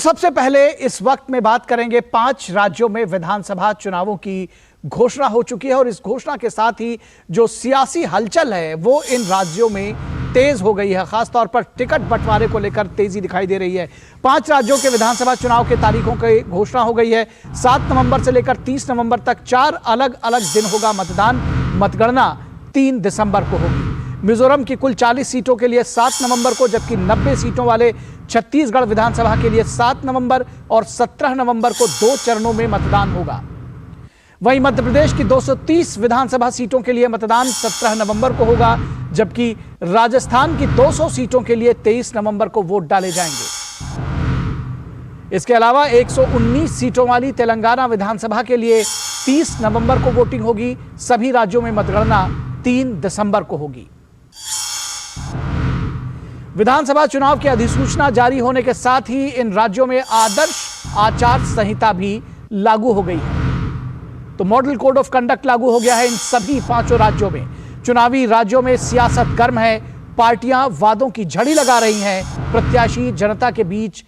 सबसे पहले इस वक्त में बात करेंगे 5 राज्यों में विधानसभा चुनावों की घोषणा हो चुकी है और इस घोषणा के साथ ही जो सियासी हलचल है वो इन राज्यों में तेज हो गई है। खासतौर पर टिकट बंटवारे को लेकर तेजी दिखाई दे रही है। 5 राज्यों के विधानसभा चुनाव के तारीखों की घोषणा हो गई है। 7 नवंबर से लेकर 30 नवंबर तक 4 अलग अलग दिन होगा मतदान। मतगणना 3 दिसंबर को होगी। मिजोरम की कुल 40 सीटों के लिए 7 नवंबर को, जबकि 90 सीटों वाले छत्तीसगढ़ विधानसभा के लिए 7 नवंबर और 17 नवंबर को 2 चरणों में मतदान होगा। वहीं मध्य प्रदेश की 230 विधानसभा सीटों के लिए मतदान 17 नवंबर को होगा, जबकि राजस्थान की 200 सीटों के लिए 23 नवंबर को वोट डाले जाएंगे। इसके अलावा 119 सीटों वाली तेलंगाना विधानसभा के लिए 30 नवंबर को वोटिंग होगी। सभी राज्यों में मतगणना 3 दिसंबर को होगी। विधानसभा चुनाव की अधिसूचना जारी होने के साथ ही इन राज्यों में आदर्श आचार संहिता भी लागू हो गई है। तो मॉडल कोड ऑफ कंडक्ट लागू हो गया है इन सभी 5 राज्यों में। चुनावी राज्यों में सियासत गर्म है। पार्टियां वादों की झड़ी लगा रही हैं। प्रत्याशी जनता के बीच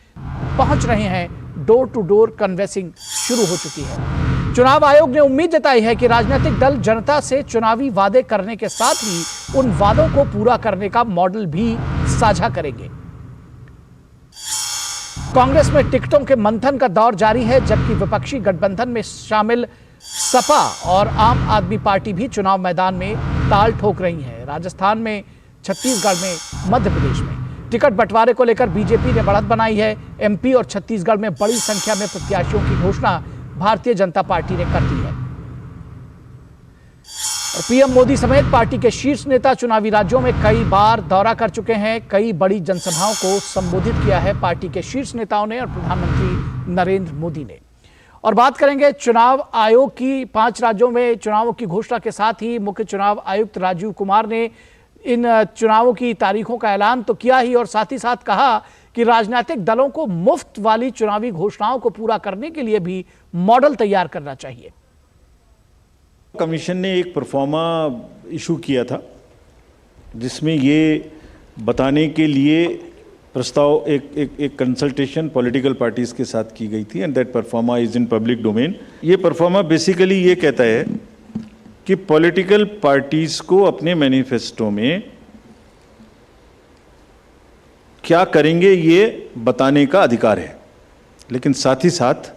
पहुंच रहे हैं। डोर टू डोर कन्वेंसिंग शुरू हो चुकी है। चुनाव आयोग ने उम्मीद जताई है कि राजनीतिक दल जनता से चुनावी वादे करने के साथ ही उन वादों को पूरा करने का मॉडल भी साझा करेंगे। कांग्रेस में टिकटों के मंथन का दौर जारी है, जबकि विपक्षी गठबंधन में शामिल सपा और आम आदमी पार्टी भी चुनाव मैदान में ताल ठोक रही है। राजस्थान में, छत्तीसगढ़ में, मध्य प्रदेश में टिकट बंटवारे को लेकर बीजेपी ने बढ़त बनाई है। एमपी और छत्तीसगढ़ में बड़ी संख्या में प्रत्याशियों की घोषणा भारतीय जनता पार्टी ने कर दी है। और पीएम मोदी समेत पार्टी के शीर्ष नेता चुनावी राज्यों में कई बार दौरा कर चुके हैं। कई बड़ी जनसभाओं को संबोधित किया है पार्टी के शीर्ष नेताओं ने और प्रधानमंत्री नरेंद्र मोदी ने। और बात करेंगे चुनाव आयोग की। 5 राज्यों में चुनावों की घोषणा के साथ ही मुख्य चुनाव आयुक्त राजीव कुमार ने इन चुनावों की तारीखों का ऐलान तो किया ही और साथ ही साथ कहा कि राजनीतिक दलों को मुफ्त वाली चुनावी घोषणाओं को पूरा करने के लिए भी मॉडल तैयार करना चाहिए। कमीशन ने एक परफॉर्मा इशू किया था जिसमें ये बताने के लिए प्रस्ताव एक कंसल्टेशन पॉलिटिकल पार्टीज के साथ की गई थी and that pro forma is in public domain. ये परफॉर्मा बेसिकली ये कहता है कि पॉलिटिकल पार्टीज को अपने मैनिफेस्टो में क्या करेंगे ये बताने का अधिकार है, लेकिन साथ ही साथ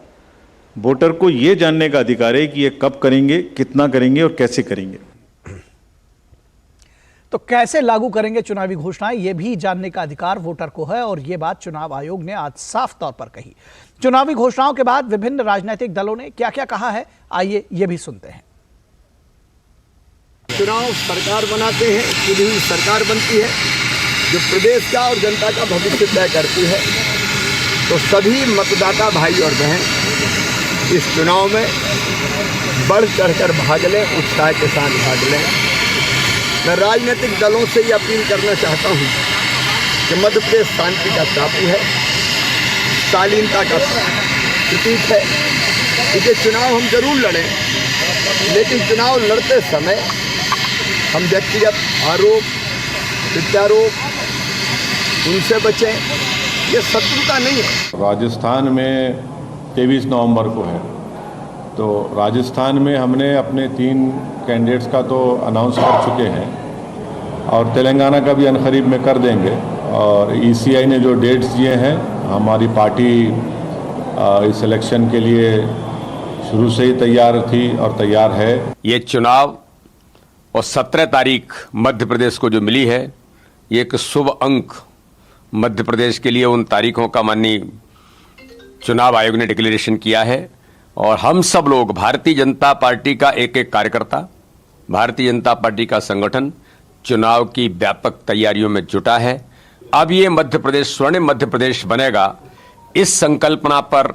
वोटर को ये जानने का अधिकार है कि ये कब करेंगे, कितना करेंगे और कैसे करेंगे। तो कैसे लागू करेंगे चुनावी घोषणाएं, यह भी जानने का अधिकार वोटर को है और यह बात चुनाव आयोग ने आज साफ तौर पर कही। चुनावी घोषणाओं के बाद विभिन्न राजनीतिक दलों ने क्या क्या कहा है, आइए यह भी सुनते हैं। चुनाव सरकार बनाते हैं, चुनी हुई सरकार बनती है जो प्रदेश का और जनता का भविष्य तय करती है। तो सभी मतदाता भाई और बहन इस चुनाव में बढ़ चढ़कर भाग लें, उत्साह के साथ भाग लें। मैं राजनीतिक दलों से ये अपील करना चाहता हूँ कि मध्य प्रदेश शांति का टापू है, शालीनता का प्रतीक है। इसलिए चुनाव हम जरूर लड़ें, लेकिन चुनाव लड़ते समय हम व्यक्तिगत आरोप, प्रत्यारोप उनसे बचें। ये शत्रुता नहीं है। राजस्थान में 23 नवंबर को है, तो राजस्थान में हमने अपने 3 कैंडिडेट्स का तो अनाउंस कर चुके हैं और तेलंगाना का भी अनकरीब में कर देंगे। और ईसीआई ने जो डेट्स दिए हैं, हमारी पार्टी इस इलेक्शन के लिए शुरू से ही तैयार थी और तैयार है। ये चुनाव और 17 तारीख मध्य प्रदेश को जो मिली है, ये एक शुभ अंक मध्य प्रदेश के लिए उन तारीखों का माननीय चुनाव आयोग ने डिक्लेरेशन किया है। और हम सब लोग, भारतीय जनता पार्टी का एक एक कार्यकर्ता, भारतीय जनता पार्टी का संगठन चुनाव की व्यापक तैयारियों में जुटा है। अब ये मध्य प्रदेश स्वर्णिम मध्य प्रदेश बनेगा, इस संकल्पना पर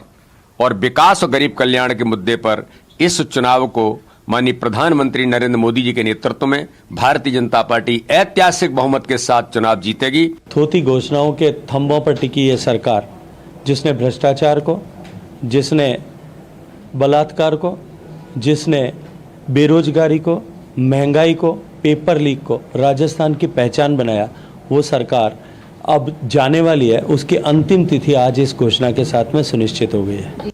और विकास और गरीब कल्याण के मुद्दे पर इस चुनाव को माननीय प्रधानमंत्री नरेंद्र मोदी जी के नेतृत्व में भारतीय जनता पार्टी ऐतिहासिक बहुमत के साथ चुनाव जीतेगी। थोथी घोषणाओं के थंबों पर टिकी ये सरकार, जिसने भ्रष्टाचार को, जिसने बलात्कार को, जिसने बेरोजगारी को, महंगाई को, पेपर लीक को राजस्थान की पहचान बनाया, वो सरकार अब जाने वाली है, उसकी अंतिम तिथि आज इस घोषणा के साथ में सुनिश्चित हो गई है।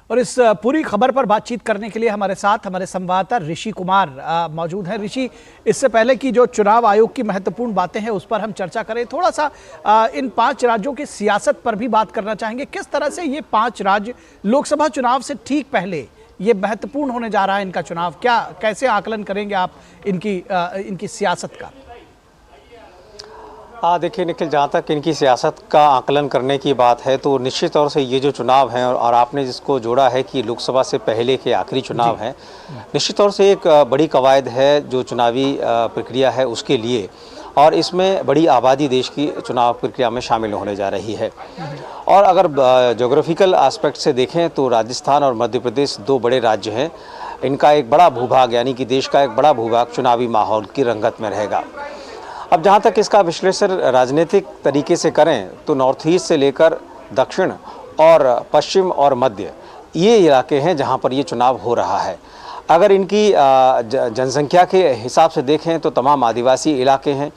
और इस पूरी खबर पर बातचीत करने के लिए हमारे साथ हमारे संवाददाता ऋषि कुमार मौजूद हैं। ऋषि, इससे पहले की जो चुनाव आयोग की महत्वपूर्ण बातें हैं उस पर हम चर्चा करें, थोड़ा सा इन 5 राज्यों की सियासत पर भी बात करना चाहेंगे। किस तरह से ये 5 राज्य लोकसभा चुनाव से ठीक पहले ये महत्वपूर्ण होने जा रहा है इनका चुनाव, क्या कैसे आकलन करेंगे आप इनकी सियासत का? देखिए निखिल, जहाँ तक इनकी सियासत का आकलन करने की बात है तो निश्चित तौर से ये जो चुनाव हैं और आपने जिसको जोड़ा है कि लोकसभा से पहले के आखिरी चुनाव हैं, निश्चित तौर से एक बड़ी कवायद है जो चुनावी प्रक्रिया है उसके लिए, और इसमें बड़ी आबादी देश की चुनाव प्रक्रिया में शामिल होने जा रही है। और अगर ज्योग्राफिकल एस्पेक्ट से देखें तो राजस्थान और मध्य प्रदेश 2 बड़े राज्य हैं, इनका एक बड़ा भूभाग यानी कि देश का एक बड़ा भूभाग चुनावी माहौल की रंगत में रहेगा। अब जहाँ तक इसका विश्लेषण राजनीतिक तरीके से करें तो नॉर्थ ईस्ट से लेकर दक्षिण और पश्चिम और मध्य ये इलाके हैं जहाँ पर ये चुनाव हो रहा है। अगर इनकी जनसंख्या के हिसाब से देखें तो तमाम आदिवासी इलाके हैं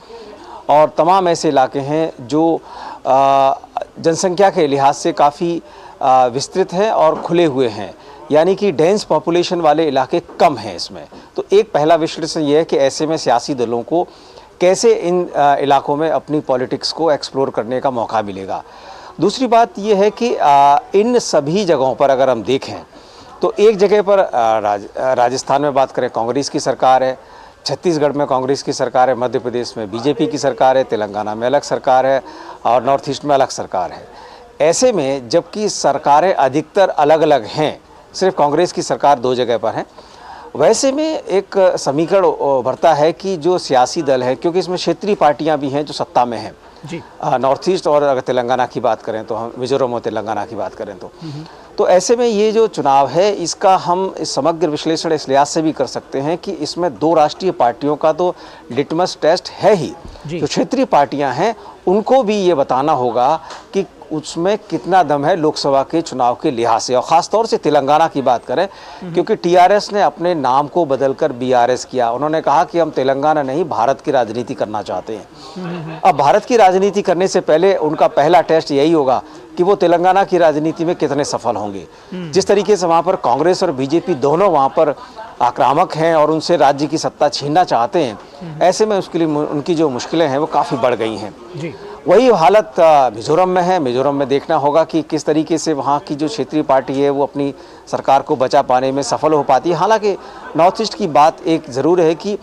और तमाम ऐसे इलाके हैं जो जनसंख्या के लिहाज से काफ़ी विस्तृत हैं और खुले हुए हैं, यानी कि डेंस पॉपुलेशन वाले इलाके कम हैं इसमें। तो एक पहला विश्लेषण ये है कि ऐसे में सियासी दलों को कैसे इन इलाकों में अपनी पॉलिटिक्स को एक्सप्लोर करने का मौका मिलेगा। दूसरी बात यह है कि इन सभी जगहों पर अगर हम देखें तो एक जगह पर राजस्थान में बात करें कांग्रेस की सरकार है, छत्तीसगढ़ में कांग्रेस की सरकार है, मध्य प्रदेश में बीजेपी की सरकार है, तेलंगाना में अलग सरकार है और नॉर्थ ईस्ट में अलग सरकार है। ऐसे में जबकि सरकारें अधिकतर अलग अलग हैं, सिर्फ कांग्रेस की सरकार 2 जगह पर है, वैसे में एक समीकरण उभरता है कि जो सियासी दल है, क्योंकि इसमें क्षेत्रीय पार्टियां भी हैं जो सत्ता में हैं जी, नॉर्थ ईस्ट और अगर तेलंगाना की बात करें तो हम मिजोरम और तेलंगाना की बात करें तो ऐसे में ये जो चुनाव है इसका हम समग्र विश्लेषण इस लिहाज से भी कर सकते हैं कि इसमें 2 राष्ट्रीय पार्टियों का तो लिटमस टेस्ट है ही। जो क्षेत्रीय पार्टियां हैं उनको भी ये बताना होगा कि उसमें कितना दम है लोकसभा के चुनाव के लिहाज से। और ख़ासतौर से तेलंगाना की बात करें क्योंकि टीआरएस ने अपने नाम को बदलकर बीआरएस किया। उन्होंने कहा कि हम तेलंगाना नहीं भारत की राजनीति करना चाहते हैं। अब भारत की राजनीति करने से पहले उनका पहला टेस्ट यही होगा कि वो तेलंगाना की राजनीति में कितने सफल होंगे। जिस तरीके से वहाँ पर कांग्रेस और बीजेपी दोनों वहाँ पर आक्रामक हैं और उनसे राज्य की सत्ता छीनना चाहते हैं, ऐसे में उसके लिए उनकी जो मुश्किलें हैं वो काफ़ी बढ़ गई हैं। वही हालत मिजोरम में है। मिजोरम में देखना होगा कि किस तरीके से वहाँ की जो क्षेत्रीय पार्टी है वो अपनी सरकार को बचा पाने में सफल हो पाती है। हालांकि नॉर्थ ईस्ट की बात एक ज़रूर है कि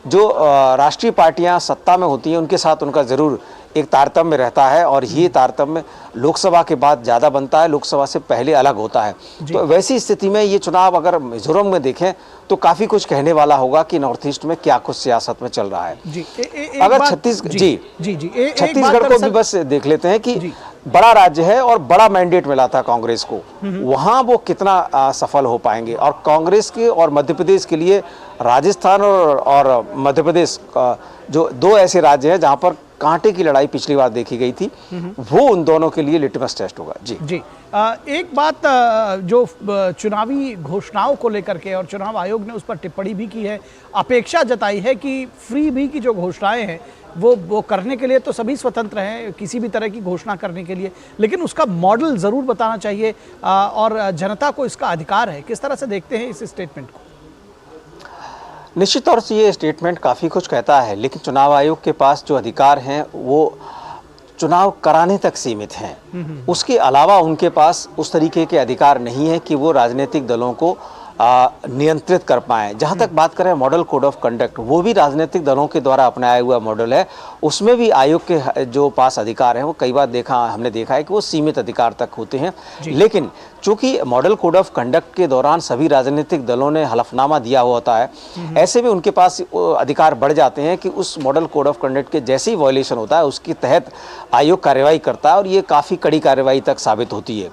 जो राष्ट्रीय पार्टियां सत्ता में होती हैं उनके साथ उनका ज़रूर एक तारतम्य रहता है और ये तारतम्य लोकसभा के बाद ज़्यादा बनता है, लोकसभा से पहले अलग होता है। तो वैसी स्थिति में ये चुनाव अगर मिजोरम में देखें तो काफ़ी कुछ कहने वाला होगा कि नॉर्थ ईस्ट में क्या कुछ सियासत में चल रहा है। अगर छत्तीसगढ़ को भी बस देख लेते हैं कि बड़ा राज्य है और बड़ा मैंडेट मिला था कांग्रेस को, वहां वो कितना सफल हो पाएंगे। और कांग्रेस के और मध्य प्रदेश के लिए राजस्थान और मध्य प्रदेश जो 2 ऐसे राज्य हैं जहां पर कांटे की लड़ाई पिछली बार देखी गई थी, वो उन दोनों के लिए लिटमस टेस्ट होगा। जी एक बात जो चुनावी घोषणाओं को लेकर के और चुनाव आयोग ने उस पर टिप्पणी भी की है, अपेक्षा जताई है कि फ्री भी की जो घोषणाएं हैं वो करने के लिए तो सभी स्वतंत्र हैं किसी भी तरह की घोषणा करने के लिए, लेकिन उसका मॉडल ज़रूर बताना चाहिए और जनता को इसका अधिकार है। किस तरह से देखते हैं इस स्टेटमेंट को? निश्चित तौर से ये स्टेटमेंट काफ़ी कुछ कहता है, लेकिन चुनाव आयोग के पास जो अधिकार हैं वो चुनाव कराने तक सीमित हैं। उसके अलावा उनके पास उस तरीके के अधिकार नहीं है कि वो राजनीतिक दलों को नियंत्रित कर पाएँ। जहाँ तक बात करें मॉडल कोड ऑफ कंडक्ट, वो भी राजनीतिक दलों के द्वारा अपनाया हुआ मॉडल है। उसमें भी आयोग के जो पास अधिकार हैं वो कई बार हमने देखा है कि वो सीमित अधिकार तक होते हैं। लेकिन चूंकि मॉडल कोड ऑफ कंडक्ट के दौरान सभी राजनीतिक दलों ने हलफनामा दिया हुआ होता है, ऐसे में उनके पास अधिकार बढ़ जाते हैं कि उस मॉडल कोड ऑफ कंडक्ट के जैसे ही वायलेशन होता है उसके तहत आयोग कार्रवाई करता है और ये काफ़ी कड़ी कार्रवाई तक साबित होती है।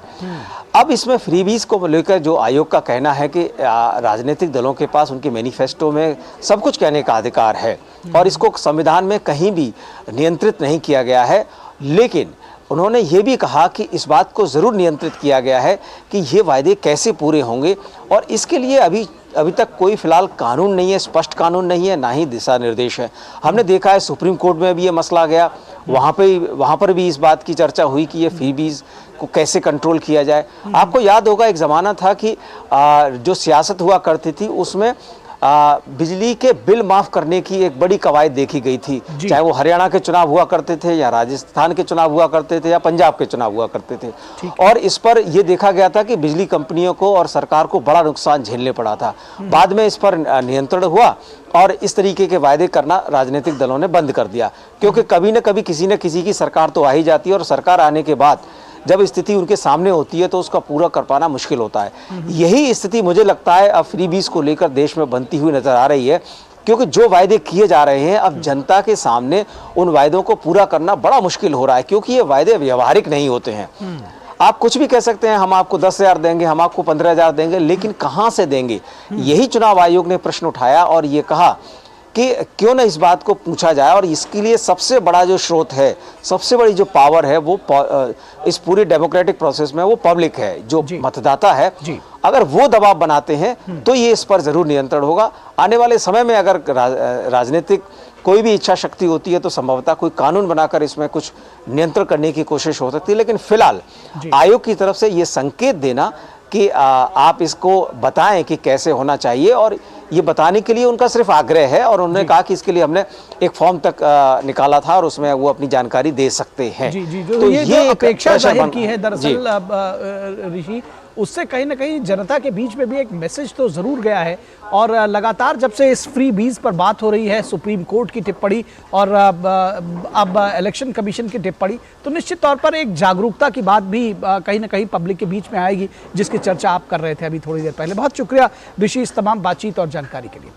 अब इसमें फ्रीबीज को लेकर जो आयोग का कहना है कि राजनीतिक दलों के पास उनके मैनिफेस्टो में सब कुछ कहने का अधिकार है और इसको संविधान में कहीं भी नियंत्रित नहीं किया गया है, लेकिन उन्होंने ये भी कहा कि इस बात को ज़रूर नियंत्रित किया गया है कि ये वायदे कैसे पूरे होंगे, और इसके लिए अभी तक कोई फिलहाल कानून नहीं है, स्पष्ट कानून नहीं है, ना ही दिशा निर्देश है। हमने देखा है सुप्रीम कोर्ट में भी ये मसला गया, वहाँ पर भी इस बात की चर्चा हुई कि ये फ्रीबीज को कैसे कंट्रोल किया जाए। आपको याद होगा एक ज़माना था कि जो सियासत हुआ करती थी उसमें बिजली के बिल माफ करने की एक बड़ी कवायद देखी गई थी, चाहे वो हरियाणा के चुनाव हुआ करते थे या राजस्थान के चुनाव हुआ करते थे या पंजाब के चुनाव हुआ करते थे। और इस पर यह देखा गया था कि बिजली कंपनियों को और सरकार को बड़ा नुकसान झेलने पड़ा था। बाद में इस पर नियंत्रण हुआ और इस तरीके के वायदे करना राजनीतिक दलों ने बंद कर दिया, क्योंकि कभी न कभी किसी न किसी की सरकार तो आ ही जाती है, और सरकार आने के बाद जब स्थिति उनके सामने होती है तो उसका पूरा कर पाना मुश्किल होता है। यही स्थिति मुझे लगता है अब फ्रीबीज को लेकर देश में बनती हुई नजर आ रही है, क्योंकि जो वायदे किए जा रहे हैं अब जनता के सामने उन वायदों को पूरा करना बड़ा मुश्किल हो रहा है, क्योंकि ये वायदे व्यवहारिक नहीं होते हैं। आप कुछ भी कह सकते हैं, हम आपको 10,000 देंगे, हम आपको 15,000 देंगे, लेकिन कहां से देंगे? यही चुनाव आयोग ने प्रश्न उठाया और ये कहा कि क्यों ना इस बात को पूछा जाए, और इसके लिए सबसे बड़ा जो स्रोत है, सबसे बड़ी जो पावर है वो इस पूरी डेमोक्रेटिक प्रोसेस में वो पब्लिक है, जो मतदाता है। अगर वो दबाव बनाते हैं तो ये इस पर जरूर नियंत्रण होगा। आने वाले समय में अगर राजनीतिक कोई भी इच्छा शक्ति होती है तो संभवतः कोई कानून बनाकर इसमें कुछ नियंत्रण करने की कोशिश हो सकती है, लेकिन फिलहाल आयोग की तरफ से ये संकेत देना कि आप इसको बताएं कि कैसे होना चाहिए, और ये बताने के लिए उनका सिर्फ आग्रह है, और उन्होंने कहा कि इसके लिए हमने एक फॉर्म तक निकाला था और उसमें वो अपनी जानकारी दे सकते हैं। तो ये जो अपेक्षा जाहिर की है दरअसल ऋषि, उससे कहीं ना कहीं जनता के बीच में भी एक मैसेज तो जरूर गया है। और लगातार जब से इस फ्री बीज पर बात हो रही है, सुप्रीम कोर्ट की टिप्पणी और अब इलेक्शन कमीशन की टिप्पणी, तो निश्चित तौर पर एक जागरूकता की बात भी कहीं ना कहीं पब्लिक के बीच में आएगी, जिसकी चर्चा आप कर रहे थे अभी थोड़ी देर पहले। बहुत शुक्रिया ऋषि इस तमाम बातचीत और जानकारी के लिए।